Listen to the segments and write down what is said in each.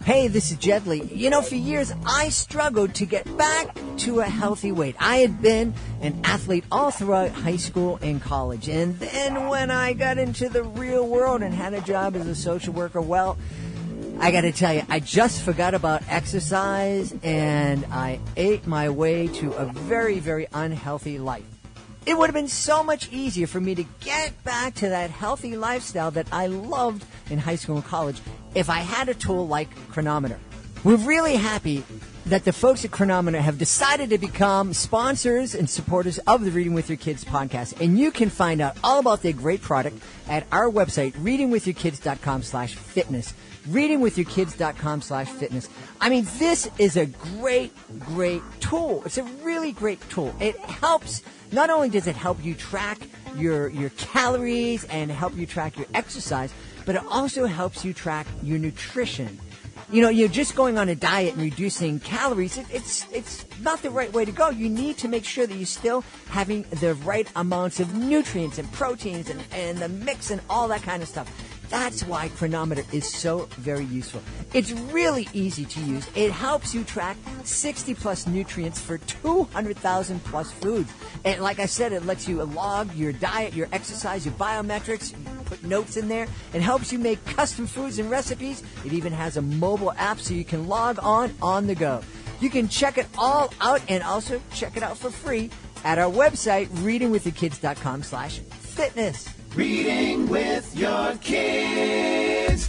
Hey, this is Jedley. You know, for years, I struggled to get back to a healthy weight. I had been an athlete all throughout high school and college. And then when I got into the real world and had a job as a social worker, well, I got to tell you, I just forgot about exercise and I ate my way to a very, very unhealthy life. It would have been so much easier for me to get back to that healthy lifestyle that I loved in high school and college if I had a tool like Chronometer. We're really happy that the folks at Chronometer have decided to become sponsors and supporters of the Reading With Your Kids podcast. And you can find out all about their great product at our website, readingwithyourkids.com/fitness. readingwithyourkids.com/fitness. I mean, this is a great, great tool. It's a really great tool. It helps. Not only does it help you track your calories and help you track your exercise, but it also helps you track your nutrition. You know, you're just going on a diet and reducing calories. It's not the right way to go. You need to make sure that you're still having the right amounts of nutrients and proteins and the mix and all that kind of stuff. That's why Chronometer is so very useful. It's really easy to use. It helps you track 60-plus nutrients for 200,000-plus foods. And like I said, it lets you log your diet, your exercise, your biometrics. You put notes in there. It helps you make custom foods and recipes. It even has a mobile app so you can log on the go. You can check it all out and also check it out for free at our website, readingwithyourkids.com/fitness. Reading with your kids.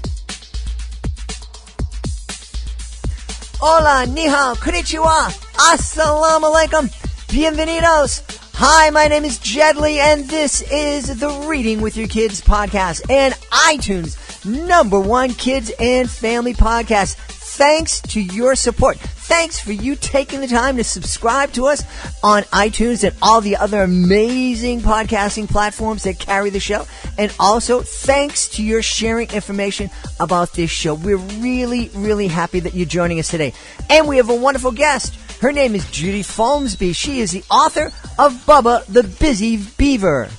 Hola, ni hao, konnichiwa, assalamu alaikum, bienvenidos. Hi, my name is Jedley, and this is the Reading with Your Kids podcast and iTunes' #1 kids and family podcast. Thanks to your support. Thanks for you taking the time to subscribe to us on iTunes and all the other amazing podcasting platforms that carry the show. And also, thanks to your sharing information about this show. We're really, really happy that you're joining us today. And we have a wonderful guest. Her name is Judi Folmsbee. She is the author of Bubba the Busy Beaver.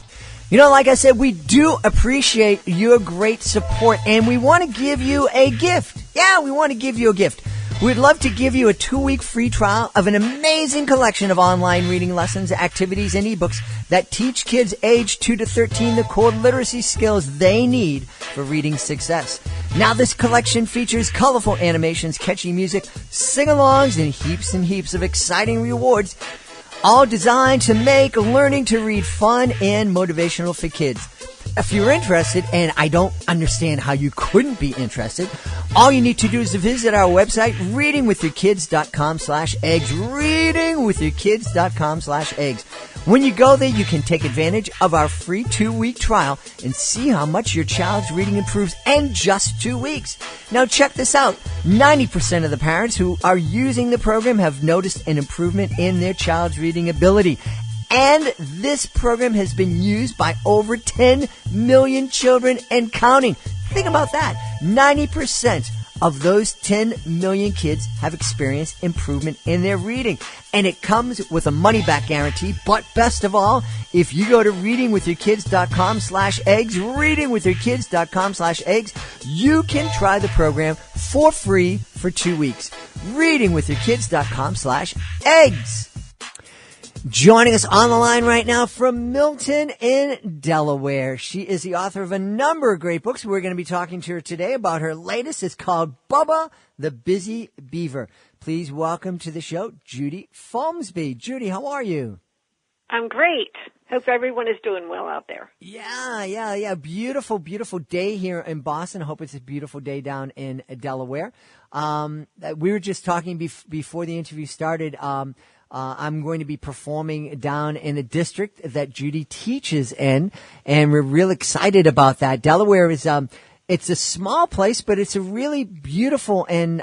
You know, like I said, we do appreciate your great support, and we want to give you a gift. Yeah, we want to give you a gift. We'd love to give you a 2-week free trial of an amazing collection of online reading lessons, activities, and ebooks that teach kids age 2 to 13 the core literacy skills they need for reading success. Now, this collection features colorful animations, catchy music, sing-alongs, and heaps of exciting rewards, all designed to make learning to read fun and motivational for kids. If you're interested, and I don't understand how you couldn't be interested, all you need to do is to visit our website, readingwithyourkids.com/eggs, readingwithyourkids.com/eggs. When you go there, you can take advantage of our free 2-week trial and see how much your child's reading improves in just 2 weeks. Now, check this out. 90% of the parents who are using the program have noticed an improvement in their child's reading ability. And this program has been used by over 10 million children and counting. Think about that. 90% of those 10 million kids have experienced improvement in their reading. And it comes with a money-back guarantee. But best of all, if you go to readingwithyourkids.com/eggs, readingwithyourkids.com/eggs, you can try the program for free for 2 weeks. readingwithyourkids.com/eggs. Joining us on the line right now from Milton in Delaware. She is the author of a number of great books. We're going to be talking to her today about her latest. It's called Bubba the Busy Beaver. Please welcome to the show, Judi Folmsbee. Judi, how are you? I'm great. Hope everyone is doing well out there. Yeah. Beautiful, beautiful day here in Boston. I hope it's a beautiful day down in Delaware. We were just talking before the interview started. I'm going to be performing down in a district that Judi teaches in, and we're real excited about that. Delaware is, it's a small place, but it's a really beautiful and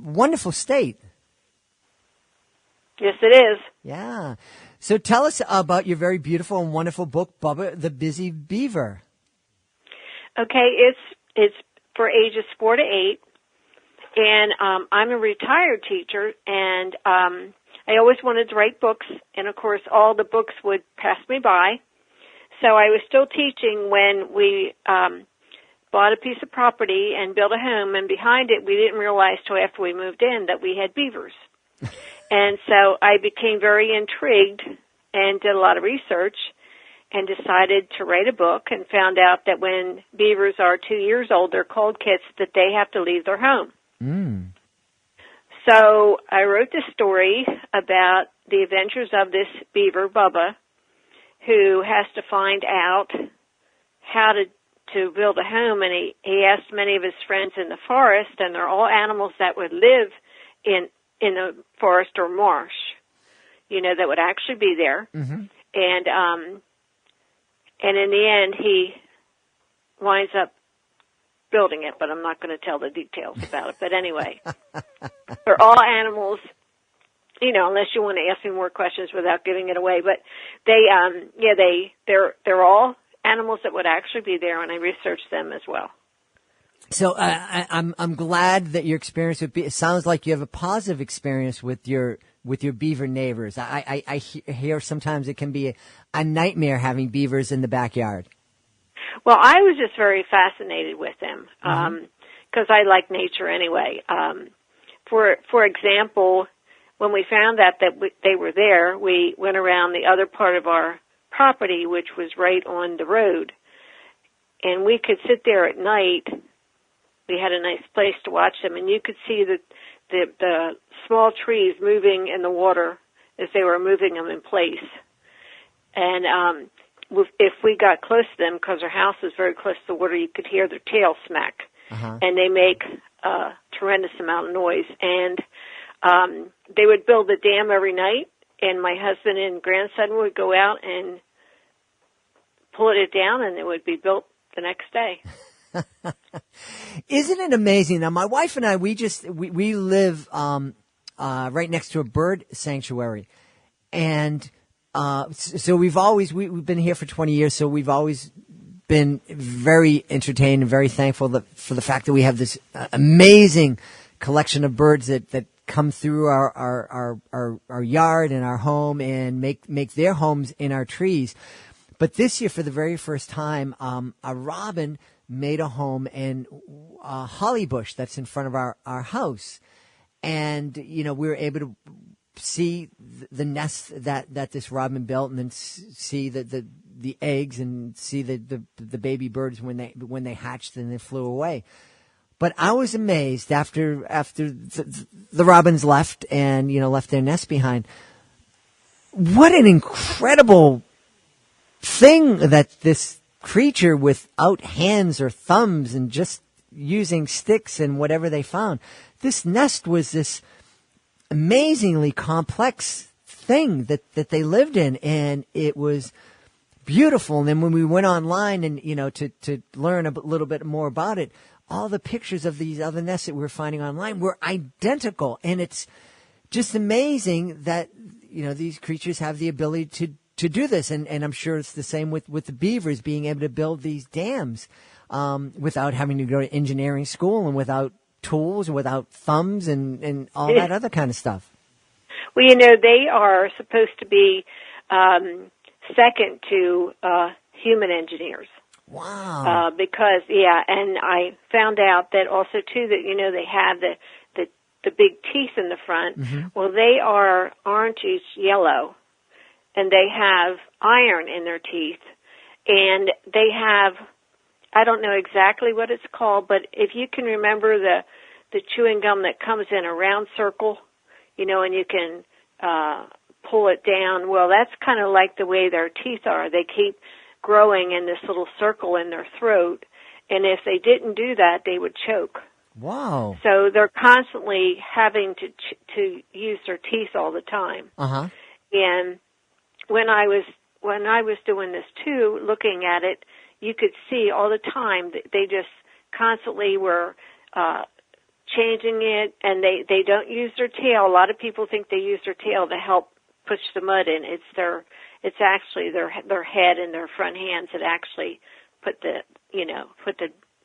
wonderful state. Yes, it is. Yeah. So tell us about your very beautiful and wonderful book, Bubba the Busy Beaver. Okay, it's for ages 4 to 8, and I'm a retired teacher, and I always wanted to write books, and of course all the books would pass me by. So I was still teaching when we bought a piece of property and built a home, and behind it, we didn't realize till after we moved in that we had beavers. And so I became very intrigued and did a lot of research and decided to write a book, and found out that when beavers are 2 years old, they're cold kits, that they have to leave their home. Mm. So I wrote this story about the adventures of this beaver, Bubba, who has to find out how to build a home, and he asked many of his friends in the forest, and they're all animals that would live in the forest or marsh, that would actually be there. Mm-hmm. And in the end, he winds up building it, but I'm not going to tell the details about it. But anyway, they're all animals, unless you want to ask me more questions without giving it away. But they're all animals that would actually be there, and I researched them as well. So I'm glad that your experience it sounds like you have a positive experience with your beaver neighbors. I hear sometimes it can be a nightmare having beavers in the backyard. Well, I was just very fascinated with them because I like nature anyway. For example, when we found out that they were there, we went around the other part of our property, which was right on the road, and we could sit there at night. We had a nice place to watch them, and you could see the small trees moving in the water as they were moving them in place. And if we got close to them, because our house was very close to the water, you could hear their tail smack. Uh-huh. And they make a tremendous amount of noise. And they would build a dam every night, and my husband and grandson would go out and pull it down, and it would be built the next day. Isn't it amazing? Now, my wife and I, we live right next to a bird sanctuary, and so we've been here for 20 years. So we've always been very entertained and very thankful for the fact that we have this amazing collection of birds that come through our yard and our home and make their homes in our trees. But this year, for the very first time, a robin made a home in a holly bush that's in front of our house. And, we were able to see the nest that this robin built, and then see the eggs, and see the baby birds when they hatched and they flew away. But I was amazed after the robins left and, left their nest behind. What an incredible thing that this creature, without hands or thumbs and just using sticks and whatever they found, this nest was this amazingly complex thing that they lived in, and it was beautiful. And then when we went online and to learn a little bit more about it, all the pictures of these other nests that we were finding online were identical, and it's just amazing that these creatures have the ability to do this, and I'm sure it's the same with the beavers being able to build these dams without having to go to engineering school, and without tools, and without thumbs, and all that other kind of stuff. Well, they are supposed to be second to human engineers. Wow. Because, and I found out that also, too, that, they have the big teeth in the front. Mm-hmm. Well, they are orangish yellow, and they have iron in their teeth, and they have, I don't know exactly what it's called, but if you can remember the chewing gum that comes in a round circle, and you can pull it down, well, that's kind of like the way their teeth are. They keep growing in this little circle in their throat, and if they didn't do that, they would choke. Wow. So they're constantly having to use their teeth all the time. Uh-huh. And when I was doing this too, looking at it, you could see all the time that they just constantly were changing it, and they don't use their tail. A lot of people think they use their tail to help push the mud in. It's actually their head and their front hands that actually put the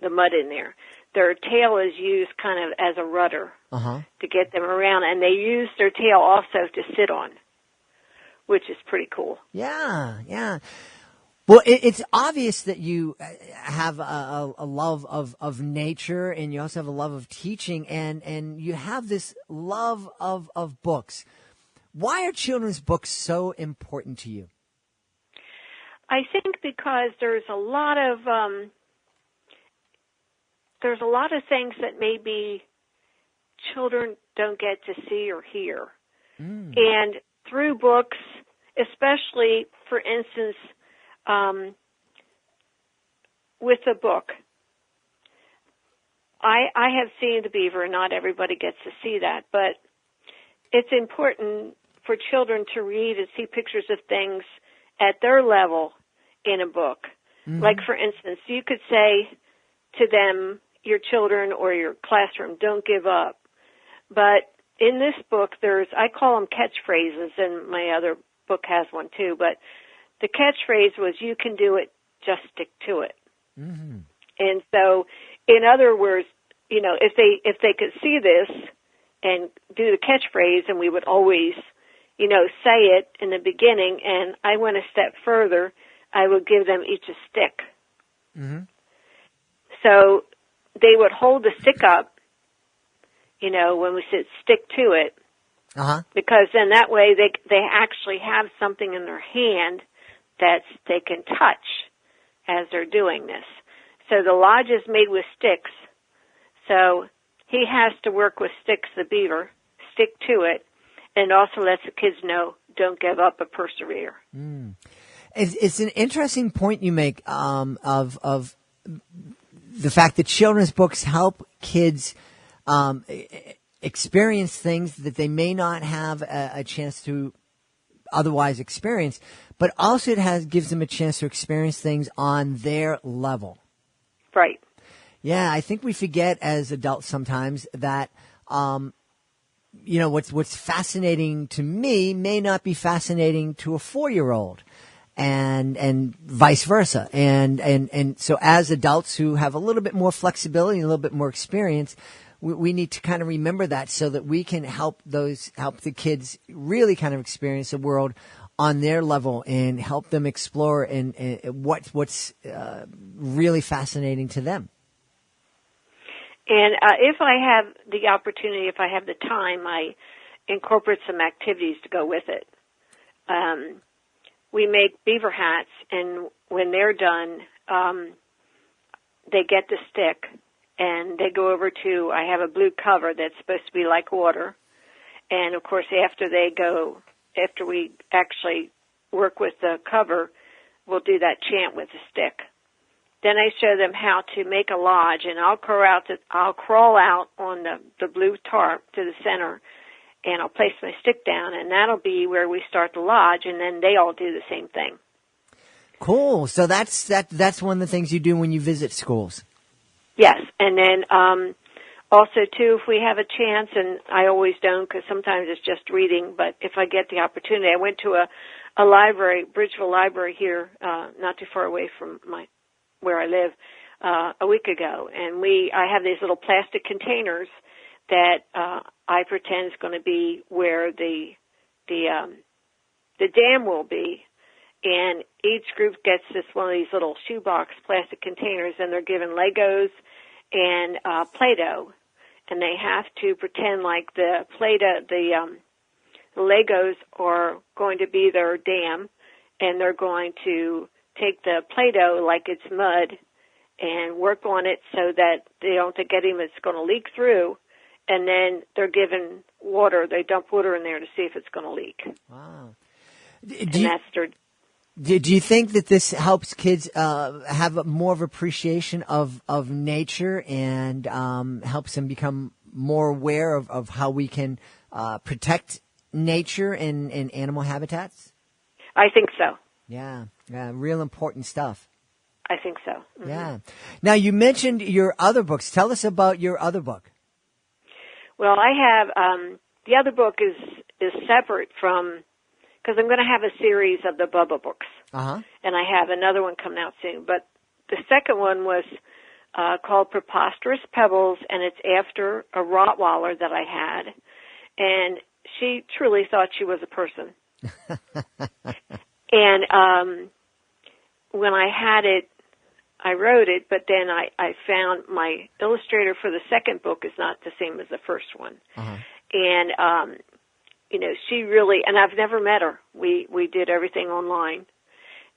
mud in there. Their tail is used kind of as a rudder to get them around, and they use their tail also to sit on, which is pretty cool. Yeah. Well, it's obvious that you have a love of nature, and you also have a love of teaching, and you have this love of books. Why are children's books so important to you? I think because there's a lot of things that maybe children don't get to see or hear. And through books, especially, for instance, with a book, I have seen the beaver, and not everybody gets to see that, but it's important for children to read and see pictures of things at their level in a book. Like, for instance, you could say to them, your children or your classroom, don't give up. But in this book, I call them catchphrases, and my other book has one too, but the catchphrase was, you can do it, just stick to it. And so, in other words, if they could see this and do the catchphrase, and we would always, say it in the beginning, and I went a step further, I would give them each a stick. So they would hold the stick up, when we said stick to it, because then that way they actually have something in their hand that they can touch as they're doing this. So the lodge is made with sticks, so he has to work with sticks, the beaver, stick to it, and also lets the kids know, don't give up, but persevere. It's an interesting point you make of the fact that children's books help kids experience things that they may not have a chance to otherwise experience, but also gives them a chance to experience things on their level. Right. Yeah, I think we forget as adults sometimes that what's fascinating to me may not be fascinating to a 4-year-old. And vice versa. And so as adults who have a little bit more flexibility and a little bit more experience, we need to kind of remember that so that we can help the kids really kind of experience the world on their level and help them explore and what's really fascinating to them. And if I have the opportunity, if I have the time, I incorporate some activities to go with it. We make beaver hats, and when they're done, they get the stick, and they go over to, I have a blue cover that's supposed to be like water. And, of course, after we actually work with the cover, we'll do that chant with the stick. Then I show them how to make a lodge, and I'll crawl out on the blue tarp to the center, and I'll place my stick down, and that'll be where we start the lodge, and then they all do the same thing. Cool. So that's one of the things you do when you visit schools. Yes, and then also, too, if we have a chance, and I always don't because sometimes it's just reading, but if I get the opportunity, I went to a library, Bridgeville Library here, not too far away from where I live, a week ago, and I have these little plastic containers that I pretend is going to be where the dam will be, and each group gets one of these little shoebox plastic containers, and they're given Legos and Play-Doh, and they have to pretend like the Play-Doh, the Legos are going to be their dam, and they're going to take the Play-Doh like it's mud and work on it so that they don't think it's going to leak through. And then they're given water. They dump water in there to see if it's going to leak. Wow. Do you think that this helps kids have more of appreciation of nature and helps them become more aware of how we can protect nature and animal habitats? I think so. Yeah, real important stuff. I think so. Mm-hmm. Yeah. Now, you mentioned your other books. Tell us about your other book. Well, I have, the other book is separate from, because I'm going to have a series of the Bubba books. And I have another one coming out soon. But the second one was called Preposterous Pebbles, and it's after a Rottweiler that I had. And she truly thought she was a person. And when I had it, I wrote it, but then I found my illustrator for the second book is not the same as the first one. Uh-huh. And, she really, and I've never met her. We did everything online.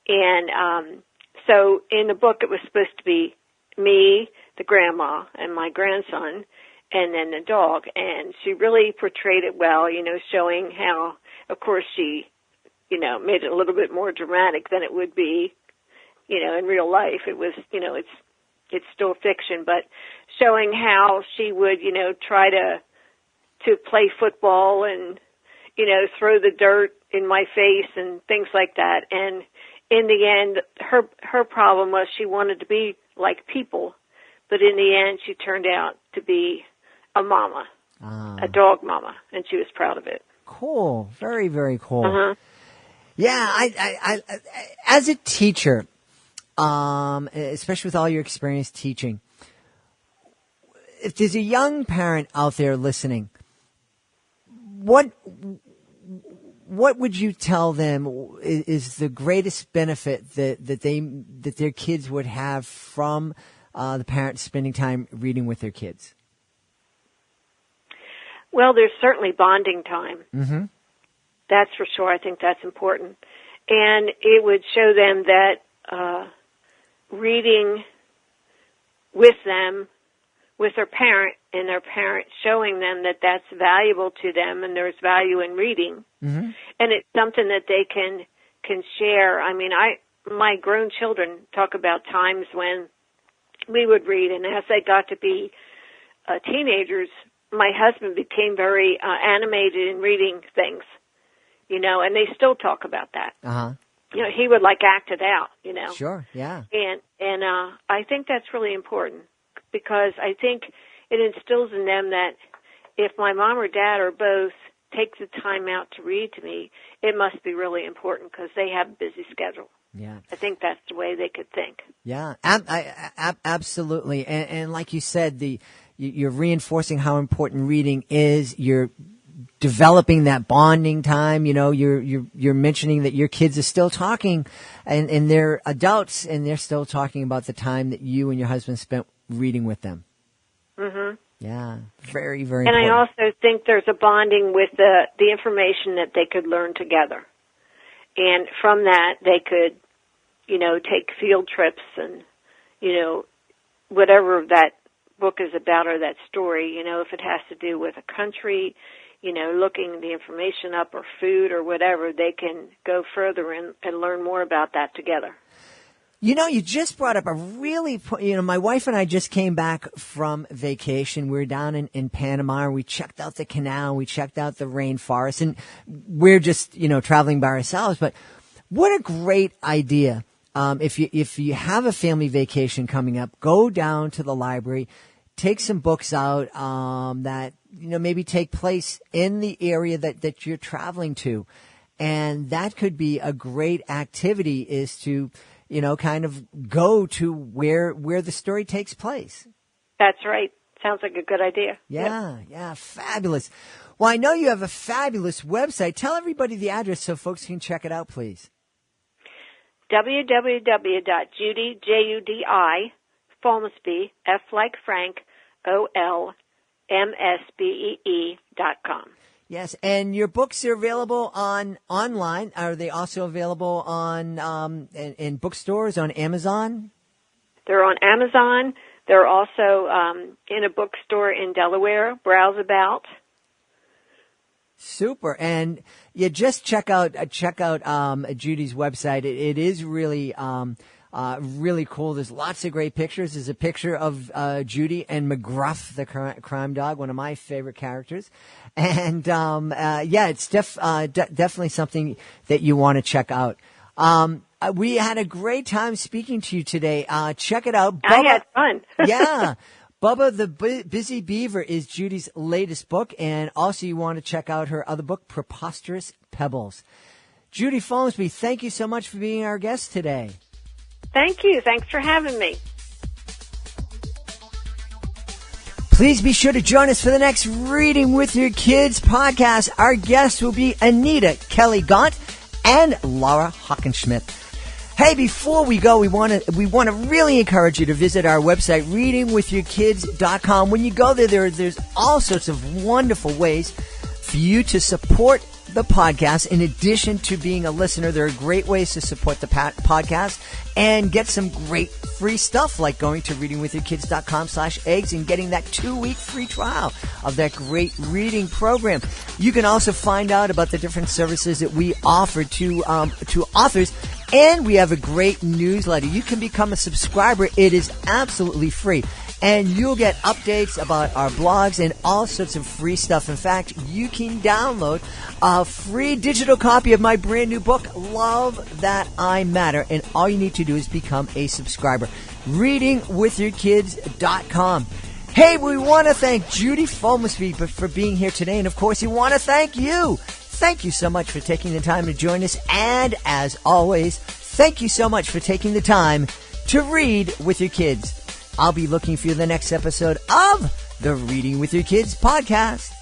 And, so in the book it was supposed to be me, the grandma, and my grandson, and then the dog. And she really portrayed it well, showing how, of course, she, made it a little bit more dramatic than it would be, in real life. It was, it's still fiction, but showing how she would, try to play football and, throw the dirt in my face and things like that. And in the end, her problem was she wanted to be like people, but in the end, she turned out to be a mama, a dog mama, and she was proud of it. Cool. Very, very cool. Uh-huh. Yeah, I as a teacher, especially with all your experience teaching, if there's a young parent out there listening, what would you tell them is the greatest benefit that their kids would have from the parents spending time reading with their kids? Well, there's certainly bonding time. Mm-hmm. That's for sure. I think that's important. And it would show them that reading with them, with their parent, and their parent showing them that that's valuable to them and there's value in reading. Mm-hmm. And it's something that they can share. I mean, my grown children talk about times when we would read, and as they got to be teenagers, my husband became very animated in reading things, and they still talk about that. Uh-huh. He would act it out, Sure, yeah. And I think that's really important because I think it instills in them that if my mom or dad or both take the time out to read to me, it must be really important because they have a busy schedule. Yeah. I think that's the way they could think. Yeah, absolutely. And like you said, you're reinforcing how important reading is. You're developing that bonding time. You're mentioning that your kids are still talking, and they're adults, and they're still talking about the time that you and your husband spent reading with them. Mm-hmm. Yeah, very, very and important. I also think there's a bonding with the information that they could learn together. And from that, they could, take field trips and, whatever that book is about or that story, if it has to do with a country, looking the information up or food or whatever, they can go further and learn more about that together. You just brought up a really, my wife and I just came back from vacation. We were down in Panama. We checked out the canal. We checked out the rainforest. And we're just, traveling by ourselves. But what a great idea. If you have a family vacation coming up, go down to the library, take some books out that, maybe take place in the area that you're traveling to. And that could be a great activity is to kind of go to where the story takes place. That's right. Sounds like a good idea. Yeah, yeah, fabulous. Well, I know you have a fabulous website. Tell everybody the address so folks can check it out, please. www.Judi, Judi, Folmsbee, F like Frank, OLMSBEE.com. Yes, and your books are available online. Are they also available on in bookstores on Amazon? They're on Amazon. They're also in a bookstore in Delaware. Browse about. Super, and you just check out Judi's website. It is really really cool. There's lots of great pictures. There's a picture of Judi and McGruff, the crime dog, one of my favorite characters. And it's definitely something that you want to check out. We had a great time speaking to you today. Check it out. I had fun. Yeah. Bubba the Busy Beaver is Judi's latest book, and also you want to check out her other book, Preposterous Pebbles. Judi Folmsbee, thank you so much for being our guest today. Thank you. Thanks for having me. Please be sure to join us for the next Reading with Your Kids podcast. Our guests will be Anita Kelly Gaunt and Laura Hockenschmidt. Hey, before we go, we want to really encourage you to visit our website, readingwithyourkids.com. When you go there, there's all sorts of wonderful ways for you to support the podcast. In addition to being a listener, there are great ways to support the podcast and get some great free stuff, like going to readingwithyourkids.com/eggs and getting that 2-week free trial of that great reading program. You can also find out about the different services that we offer to authors. And we have a great newsletter. You can become a subscriber. It is absolutely free. And you'll get updates about our blogs and all sorts of free stuff. In fact, you can download a free digital copy of my brand new book, Love That I Matter. And all you need to do is become a subscriber. Readingwithyourkids.com. Hey, we want to thank Judi Folmsbee for being here today. And, of course, we want to thank you. Thank you so much for taking the time to join us. And as always, thank you so much for taking the time to read with your kids. I'll be looking for you in the next episode of the Reading with Your Kids podcast.